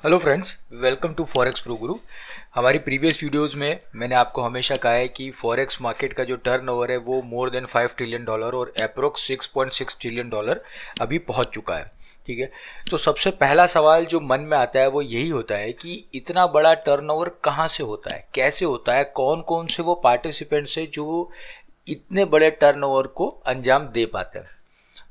Hello friends, welcome to Forex Pro Guru. हमारी previous videos में मैंने आपको हमेशा कहा है कि फॉरेक्स मार्केट का जो टर्नओवर है वो मोर देन $5 ट्रिलियन और अप्रोक्स $6.6 ट्रिलियन अभी पहुंच चुका है। ठीक है, तो सबसे पहला सवाल जो मन में आता है वो यही होता है कि इतना बड़ा टर्नओवर कहाँ से होता है, कैसे होता है, कौन कौन से वो पार्टिसिपेंट्स हैं जो इतने बड़े टर्नओवर को अंजाम दे पाते हैं।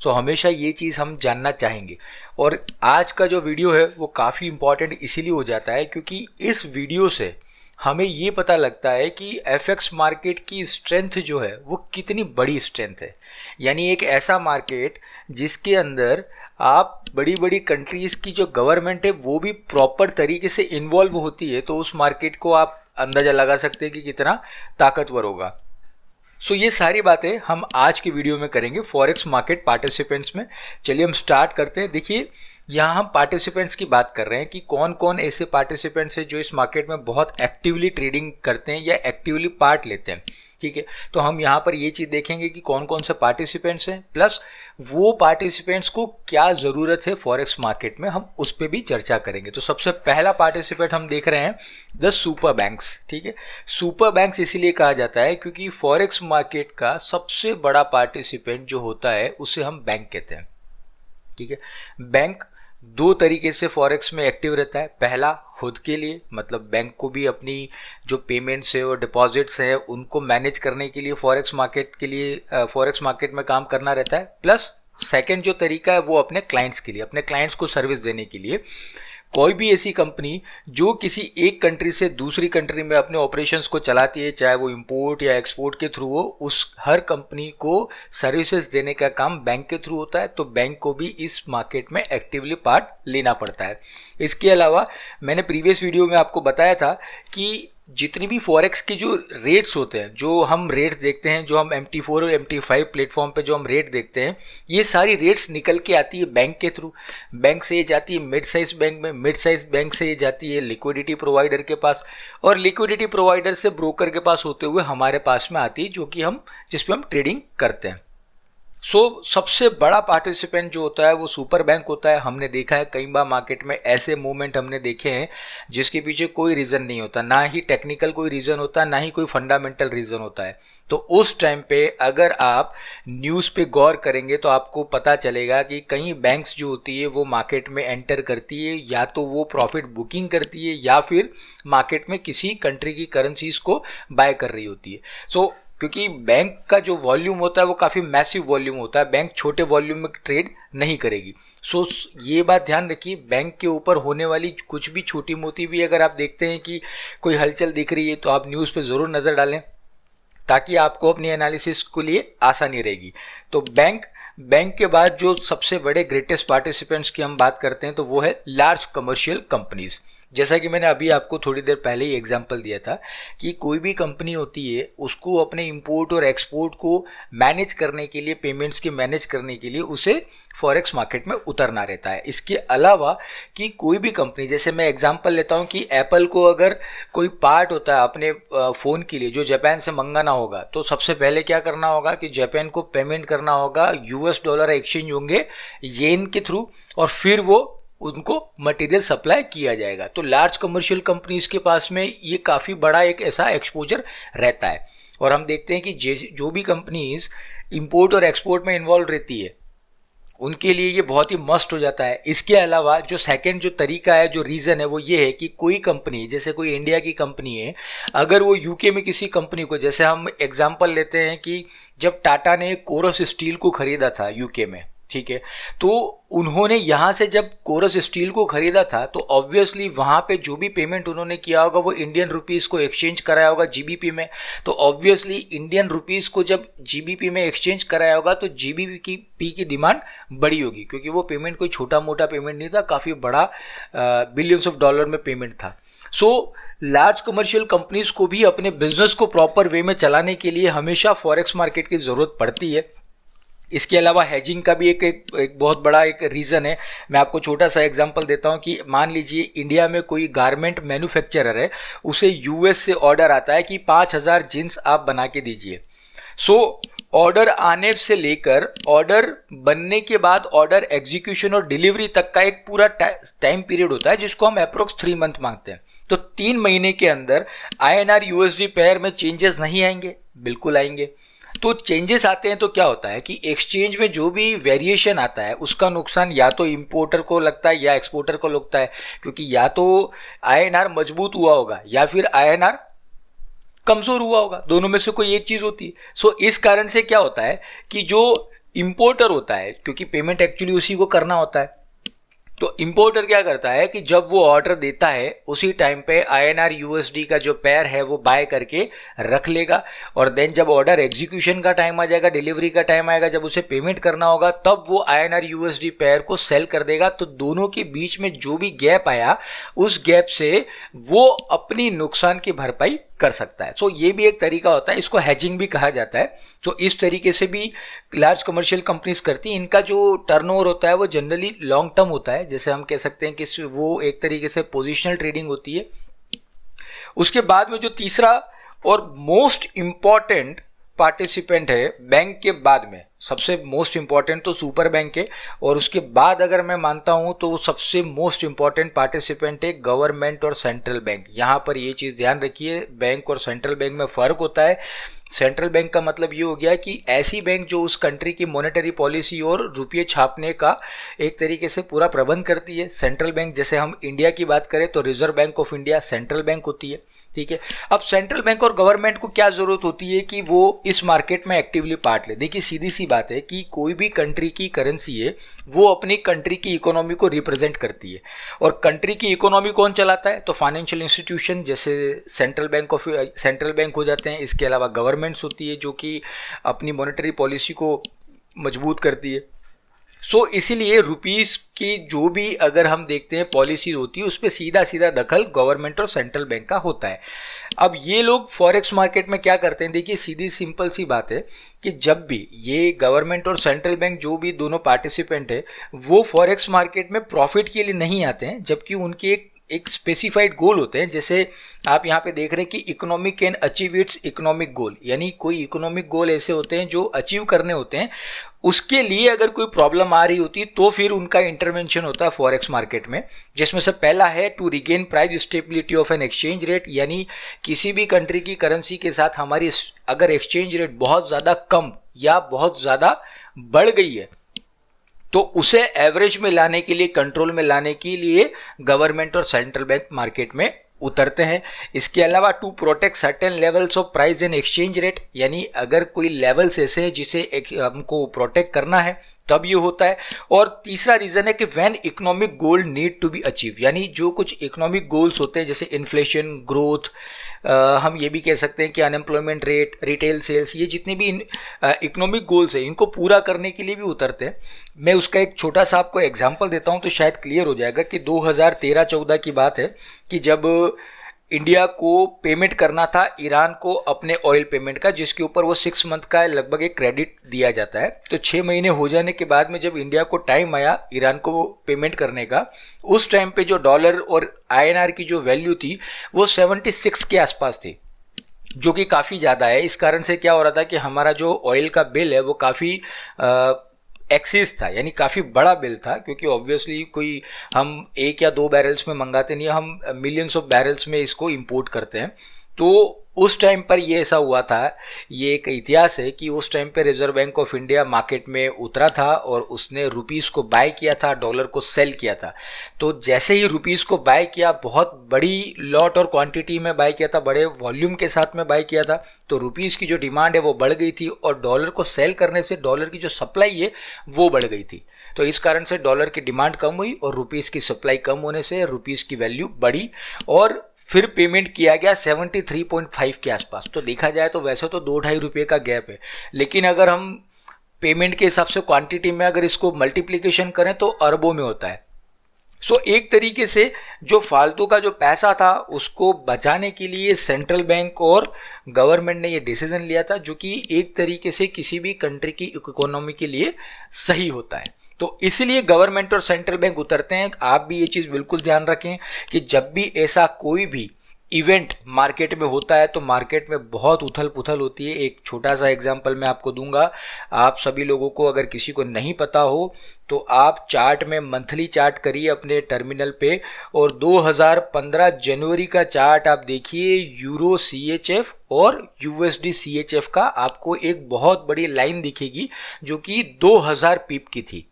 सो हमेशा ये चीज़ हम जानना चाहेंगे। और आज का जो वीडियो है वो काफ़ी इम्पॉर्टेंट इसीलिए हो जाता है क्योंकि इस वीडियो से हमें ये पता लगता है कि एफएक्स मार्केट की स्ट्रेंथ जो है वो कितनी बड़ी स्ट्रेंथ है। यानी एक ऐसा मार्केट जिसके अंदर आप बड़ी बड़ी कंट्रीज़ की जो गवर्नमेंट है वो भी प्रॉपर तरीके से इन्वॉल्व होती है, तो उस मार्केट को आप अंदाज़ा लगा सकते हैं कि कितना ताकतवर होगा। सो ये सारी बातें हम आज की वीडियो में करेंगे फॉरेक्स मार्केट पार्टिसिपेंट्स में। चलिए हम स्टार्ट करते हैं। देखिए, यहाँ हम पार्टिसिपेंट्स की बात कर रहे हैं कि कौन कौन ऐसे पार्टिसिपेंट्स हैं जो इस मार्केट में बहुत एक्टिवली ट्रेडिंग करते हैं या एक्टिवली पार्ट लेते हैं। ठीक है, तो हम यहाँ पर ये चीज़ देखेंगे कि कौन कौन से पार्टिसिपेंट्स हैं, प्लस वो पार्टिसिपेंट्स को क्या ज़रूरत है फॉरेक्स मार्केट में, हम उस पर भी चर्चा करेंगे। तो सबसे पहला पार्टिसिपेंट हम देख रहे हैं द सुपर बैंक्स। ठीक है, सुपर बैंक्स इसीलिए कहा जाता है क्योंकि फॉरेक्स मार्केट का सबसे बड़ा पार्टिसिपेंट जो होता है उसे हम बैंक कहते हैं। ठीक है, बैंक दो तरीके से फॉरेक्स में एक्टिव रहता है। पहला, खुद के लिए, मतलब बैंक को भी अपनी जो पेमेंट्स है और डिपॉजिट्स है उनको मैनेज करने के लिए फॉरेक्स मार्केट में काम करना रहता है। प्लस सेकंड जो तरीका है वो अपने क्लाइंट्स के लिए, अपने क्लाइंट्स को सर्विस देने के लिए। कोई भी ऐसी कंपनी जो किसी एक कंट्री से दूसरी कंट्री में अपने ऑपरेशंस को चलाती है, चाहे वो इंपोर्ट या एक्सपोर्ट के थ्रू हो, उस हर कंपनी को सर्विसेज देने का काम बैंक के थ्रू होता है। तो बैंक को भी इस मार्केट में एक्टिवली पार्ट लेना पड़ता है। इसके अलावा मैंने प्रीवियस वीडियो में आपको बताया था कि जितनी भी फॉरेक्स के जो रेट्स होते हैं, जो हम रेट्स देखते हैं, जो हम MT4 और MT5 प्लेटफॉर्म पे जो हम रेट देखते हैं, ये सारी रेट्स निकल के आती है बैंक के थ्रू। बैंक से ये जाती है मिड साइज बैंक में, मिड साइज बैंक से ये जाती है लिक्विडिटी प्रोवाइडर के पास, और लिक्विडिटी प्रोवाइडर से ब्रोकर के पास होते हुए हमारे पास में आती है जो कि जिस पे हम ट्रेडिंग करते हैं। सबसे बड़ा पार्टिसिपेंट जो होता है वो सुपर बैंक होता है। हमने देखा है कई बार मार्केट में ऐसे मूवमेंट हमने देखे हैं जिसके पीछे कोई रीज़न नहीं होता, ना ही टेक्निकल कोई रीज़न होता है, ना ही कोई फंडामेंटल रीज़न होता है। तो उस टाइम पे अगर आप न्यूज़ पे गौर करेंगे तो आपको पता चलेगा कि कई बैंक्स जो होती है वो मार्केट में एंटर करती है, या तो वो प्रॉफिट बुकिंग करती है या फिर मार्केट में किसी कंट्री की करेंसीज को बाय कर रही होती है। क्योंकि बैंक का जो वॉल्यूम होता है वो काफ़ी मैसिव वॉल्यूम होता है, बैंक छोटे वॉल्यूम में ट्रेड नहीं करेगी। ये बात ध्यान रखिए, बैंक के ऊपर होने वाली कुछ भी छोटी मोटी भी अगर आप देखते हैं कि कोई हलचल दिख रही है तो आप न्यूज़ पे ज़रूर नज़र डालें ताकि आपको अपनी एनालिसिस के लिए आसानी रहेगी। तो बैंक के बाद जो सबसे बड़े ग्रेटेस्ट पार्टिसिपेंट्स की हम बात करते हैं तो वो है लार्ज कमर्शियल कंपनीज। जैसा कि मैंने अभी आपको थोड़ी देर पहले ही एग्जांपल दिया था कि कोई भी कंपनी होती है उसको अपने इंपोर्ट और एक्सपोर्ट को मैनेज करने के लिए, पेमेंट्स के मैनेज करने के लिए उसे फॉरेक्स मार्केट में उतरना रहता है। इसके अलावा कि कोई भी कंपनी, जैसे मैं एग्जांपल लेता हूं कि एप्पल को अगर कोई पार्ट होता है अपने फ़ोन के लिए जो जापान से मंगाना होगा, तो सबसे पहले क्या करना होगा कि जापान को पेमेंट करना होगा, $US एक्सचेंज होंगे येन के थ्रू, और फिर वो उनको मटेरियल सप्लाई किया जाएगा। तो लार्ज कमर्शियल कंपनीज के पास में ये काफ़ी बड़ा एक ऐसा एक्सपोजर रहता है। और हम देखते हैं कि जो भी कंपनीज इंपोर्ट और एक्सपोर्ट में इन्वॉल्व रहती है उनके लिए ये बहुत ही मस्ट हो जाता है। इसके अलावा जो सेकंड जो तरीका है, जो रीज़न है, वो ये है कि कोई कंपनी, जैसे कोई इंडिया की कंपनी है, अगर वो यूके में किसी कंपनी को, जैसे हम एग्जांपल लेते हैं कि जब टाटा ने कोरस स्टील को खरीदा था यूके में, ठीक है, तो उन्होंने यहाँ से जब कोरस स्टील को खरीदा था तो ऑब्वियसली वहाँ पे जो भी पेमेंट उन्होंने किया होगा वो इंडियन रुपीस को एक्सचेंज कराया होगा जीबीपी में। तो ऑब्वियसली इंडियन रुपीस को जब जीबीपी में एक्सचेंज कराया होगा तो जीबीपी की डिमांड बड़ी होगी, क्योंकि वो पेमेंट कोई छोटा मोटा पेमेंट नहीं था, काफ़ी बड़ा बिलियंस ऑफ डॉलर में पेमेंट था। लार्ज कमर्शियल कंपनीज को भी अपने बिजनेस को प्रॉपर वे में चलाने के लिए हमेशा फॉरेक्स मार्केट की ज़रूरत पड़ती है। इसके अलावा हेजिंग का भी एक बहुत बड़ा एक रीज़न है। मैं आपको छोटा सा एग्जांपल देता हूं कि मान लीजिए इंडिया में कोई गारमेंट मैन्युफैक्चरर है, उसे यूएस से ऑर्डर आता है कि 5000 जीन्स आप बना के दीजिए। ऑर्डर आने से लेकर ऑर्डर बनने के बाद ऑर्डर एग्जीक्यूशन और डिलीवरी तक का एक पूरा टाइम पीरियड होता है, जिसको हम अप्रोक्स 3 मंथ मांगते हैं। तो 3 महीने के अंदर INR USD पेयर में चेंजेस नहीं आएंगे? बिल्कुल आएंगे। तो चेंजेस आते हैं तो क्या होता है कि एक्सचेंज में जो भी वेरिएशन आता है उसका नुकसान या तो इंपोर्टर को लगता है या एक्सपोर्टर को लगता है, क्योंकि या तो INR मजबूत हुआ होगा या फिर INR कमजोर हुआ होगा, दोनों में से कोई एक चीज होती है। सो इस कारण से क्या होता है कि जो इंपोर्टर होता है, क्योंकि पेमेंट एक्चुअली उसी को करना होता है, तो इंपोर्टर क्या करता है कि जब वो ऑर्डर देता है उसी टाइम पे INR USD का जो पेयर है वो बाय करके रख लेगा, और देन जब ऑर्डर एग्जीक्यूशन का टाइम आ जाएगा, डिलीवरी का टाइम आएगा, जब उसे पेमेंट करना होगा, तब वो INR USD पेयर को सेल कर देगा। तो दोनों के बीच में जो भी गैप आया उस गैप से वो अपनी नुकसान की भरपाई कर सकता है। सो ये भी एक तरीका होता है, इसको हेजिंग भी कहा जाता है। तो इस तरीके से भी लार्ज कमर्शियल कंपनीज करती हैं। इनका जो टर्नओवर होता है वो जनरली लॉन्ग टर्म होता है, जैसे हम कह सकते हैं कि वो एक तरीके से पोजिशनल ट्रेडिंग होती है। उसके बाद में जो तीसरा और मोस्ट इंपॉर्टेंट पार्टिसिपेंट है बैंक के बाद में, सबसे मोस्ट इंपॉर्टेंट तो सुपर बैंक है, और उसके बाद अगर मैं मानता हूं तो सबसे मोस्ट इंपॉर्टेंट पार्टिसिपेंट है गवर्नमेंट और सेंट्रल बैंक। यहां पर ये चीज ध्यान रखिए, बैंक और सेंट्रल बैंक में फर्क होता है। सेंट्रल बैंक का मतलब ये हो गया कि ऐसी बैंक जो उस कंट्री की मॉनेटरी पॉलिसी और रुपये छापने का एक तरीके से पूरा प्रबंध करती है। सेंट्रल बैंक, जैसे हम इंडिया की बात करें तो reserve bank of India central bank होती है, ठीक है। अब सेंट्रल बैंक और गवर्नमेंट को क्या जरूरत होती है कि वो इस मार्केट में एक्टिवली पार्ट ले। देखिए सीधी सी बात है कि कोई भी कंट्री की करेंसी है वो अपनी कंट्री की इकोनॉमी को रिप्रेजेंट करती है, और कंट्री की इकोनॉमी कौन चलाता है? तो फाइनेंशियल इंस्टीट्यूशन जैसे सेंट्रल बैंक हो जाते हैं। इसके अलावा गवर्नमेंट्स होती है जो कि अपनी मॉनेटरी पॉलिसी को मजबूत करती है। सो इसीलिए रुपीस की जो भी अगर हम देखते हैं पॉलिसी होती है उस पर सीधा सीधा दखल गवर्नमेंट और सेंट्रल बैंक का होता है। अब ये लोग फॉरेक्स मार्केट में क्या करते हैं? देखिए सीधी सिंपल सी बात है कि जब भी ये गवर्नमेंट और सेंट्रल बैंक जो भी दोनों पार्टिसिपेंट है वो फॉरेक्स मार्केट में प्रॉफिट के लिए नहीं आते हैं, जबकि उनके एक स्पेसिफाइड गोल होते हैं। जैसे आप यहाँ पे देख रहे हैं कि economic can achieve its economic goal, यानी कोई इकोनॉमिक गोल ऐसे होते हैं जो अचीव करने होते हैं, उसके लिए अगर कोई प्रॉब्लम आ रही होती है तो फिर उनका इंटरवेंशन होता है फॉरेक्स मार्केट में, जिसमें से पहला है to regain price stability of an exchange rate, यानी किसी भी कंट्री की करेंसी के साथ हमारी अगर एक्सचेंज रेट बहुत ज़्यादा कम या बहुत ज़्यादा बढ़ गई है तो उसे एवरेज में लाने के लिए, कंट्रोल में लाने के लिए गवर्नमेंट और सेंट्रल बैंक मार्केट में उतरते हैं। इसके अलावा to protect certain levels of price and exchange rate, यानी अगर कोई लेवल्स ऐसे हैं जिसे हमको प्रोटेक्ट करना है तब ये होता है। और तीसरा रीजन है कि when economic goal need to be achieve, यानी जो कुछ इकोनॉमिक गोल्स होते हैं जैसे इन्फ्लेशन, ग्रोथ, हम ये भी कह सकते हैं कि अनएम्प्लॉयमेंट रेट, रिटेल सेल्स, ये जितने भी इकोनॉमिक गोल्स हैं इनको पूरा करने के लिए भी उतरते हैं। मैं उसका एक छोटा सा आपको एग्जांपल देता हूं तो शायद क्लियर हो जाएगा कि 2013-14 की बात है कि जब इंडिया को पेमेंट करना था ईरान को अपने ऑयल पेमेंट का, जिसके ऊपर वो 6 मंथ का लगभग एक क्रेडिट दिया जाता है। तो 6 महीने हो जाने के बाद में जब इंडिया को टाइम आया ईरान को पेमेंट करने का, उस टाइम पे जो डॉलर और INR की जो वैल्यू थी वो 76 के आसपास थी, जो कि काफ़ी ज़्यादा है। इस कारण से क्या हो रहा था कि हमारा जो ऑयल का बिल है वो काफ़ी एक्सिस था, यानी काफ़ी बड़ा बिल था, क्योंकि ऑब्वियसली कोई हम 1 या 2 बैरल्स में मंगाते नहीं, हम मिलियंस ऑफ बैरल्स में इसको इंपोर्ट करते हैं। तो उस टाइम पर ये ऐसा हुआ था, ये एक इतिहास है कि उस टाइम पे reserve bank of India market में उतरा था और उसने रुपीस को बाय किया था, डॉलर को सेल किया था। तो जैसे ही रुपीस को बाय किया, बहुत बड़ी लॉट और क्वांटिटी में बाय किया था, बड़े वॉल्यूम के साथ में बाय किया था, तो रुपीस की जो डिमांड है वो बढ़ गई थी, और डॉलर को सेल करने से डॉलर की जो सप्लाई है वो बढ़ गई थी। तो इस कारण से डॉलर की डिमांड कम हुई और रुपीस की सप्लाई कम होने से रुपीस की वैल्यू बढ़ी, और फिर पेमेंट किया गया 73.5 के आसपास। तो देखा जाए तो वैसे तो 2-2.5 रुपये का गैप है, लेकिन अगर हम पेमेंट के हिसाब से क्वांटिटी में अगर इसको मल्टीप्लिकेशन करें तो अरबों में होता है। सो एक तरीके से जो फालतू का जो पैसा था उसको बचाने के लिए सेंट्रल बैंक और गवर्नमेंट ने ये डिसीजन लिया था, जो कि एक तरीके से किसी भी कंट्री की इकोनॉमी के लिए सही होता है। तो इसलिए गवर्नमेंट और सेंट्रल बैंक उतरते हैं। आप भी ये चीज़ बिल्कुल ध्यान रखें कि जब भी ऐसा कोई भी इवेंट मार्केट में होता है तो मार्केट में बहुत उथल पुथल होती है। एक छोटा सा एग्जांपल मैं आपको दूंगा, आप सभी लोगों को, अगर किसी को नहीं पता हो तो आप चार्ट में मंथली चार्ट करिए अपने टर्मिनल पे, और 2015 जनवरी का चार्ट आप देखिए, यूरो CHF और USD CHF का आपको एक बहुत बड़ी लाइन दिखेगी जो कि 2000 पिप की थी।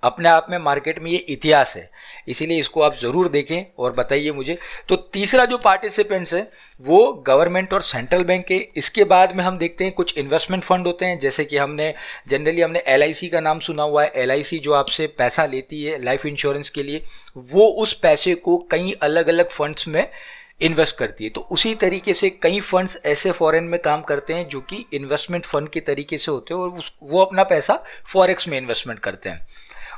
अपने आप में मार्केट में ये इतिहास है, इसीलिए इसको आप ज़रूर देखें और बताइए मुझे। तो तीसरा जो पार्टिसिपेंट्स है वो गवर्नमेंट और सेंट्रल बैंक है। इसके बाद में हम देखते हैं कुछ इन्वेस्टमेंट फंड होते हैं, जैसे कि हमने LIC का नाम सुना हुआ है। LIC जो आपसे पैसा लेती है लाइफ इंश्योरेंस के लिए, वो उस पैसे को कई अलग अलग फंड्स में इन्वेस्ट करती है। तो उसी तरीके से कई फंड्स ऐसे फॉरेन में काम करते हैं जो कि इन्वेस्टमेंट फंड के तरीके से होते हैं और वो अपना पैसा फॉरेक्स में इन्वेस्टमेंट करते हैं।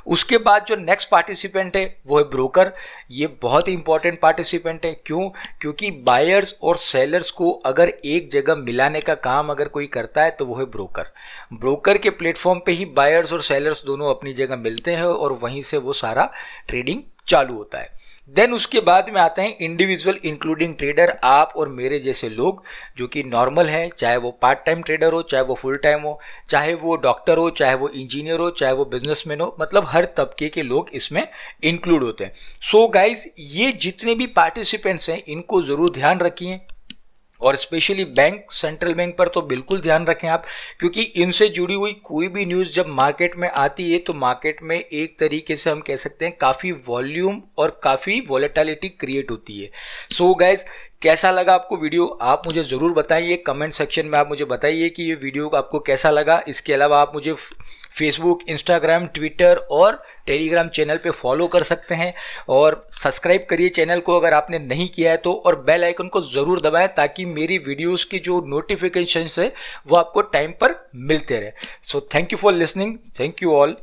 उसके बाद जो नेक्स्ट पार्टिसिपेंट है वो है ब्रोकर। ये बहुत ही इंपॉर्टेंट पार्टिसिपेंट है। क्यों? क्योंकि बायर्स और सेलर्स को अगर एक जगह मिलाने का काम अगर कोई करता है तो वो है ब्रोकर। ब्रोकर के प्लेटफॉर्म पे ही बायर्स और सेलर्स दोनों अपनी जगह मिलते हैं और वहीं से वो सारा ट्रेडिंग चालू होता है। देन उसके बाद में आते हैं इंडिविजुअल इंक्लूडिंग ट्रेडर, आप और मेरे जैसे लोग जो कि नॉर्मल हैं, चाहे वो पार्ट टाइम ट्रेडर हो, चाहे वो फुल टाइम हो, चाहे वो डॉक्टर हो, चाहे वो इंजीनियर हो, चाहे वो बिजनेसमैन हो, मतलब हर तबके के लोग इसमें इंक्लूड होते हैं। सो गाइज, ये जितने भी पार्टिसिपेंट्स हैं इनको ज़रूर ध्यान रखिए, और स्पेशली बैंक, सेंट्रल बैंक पर तो बिल्कुल ध्यान रखें आप, क्योंकि इनसे जुड़ी हुई कोई भी न्यूज़ जब मार्केट में आती है तो मार्केट में एक तरीके से हम कह सकते हैं काफ़ी वॉल्यूम और काफ़ी वॉलेटिलिटी क्रिएट होती है। सो गाइज, कैसा लगा आपको वीडियो आप मुझे ज़रूर बताइए, कमेंट सेक्शन में आप मुझे बताइए कि ये वीडियो आपको कैसा लगा। इसके अलावा आप मुझे फेसबुक, इंस्टाग्राम, ट्विटर और टेलीग्राम चैनल पे फॉलो कर सकते हैं, और सब्सक्राइब करिए चैनल को अगर आपने नहीं किया है तो, और बेल आइकन को ज़रूर दबाएं ताकि मेरी वीडियोस की जो नोटिफिकेशंस है वो आपको टाइम पर मिलते रहे। So thank you for listening, thank you all.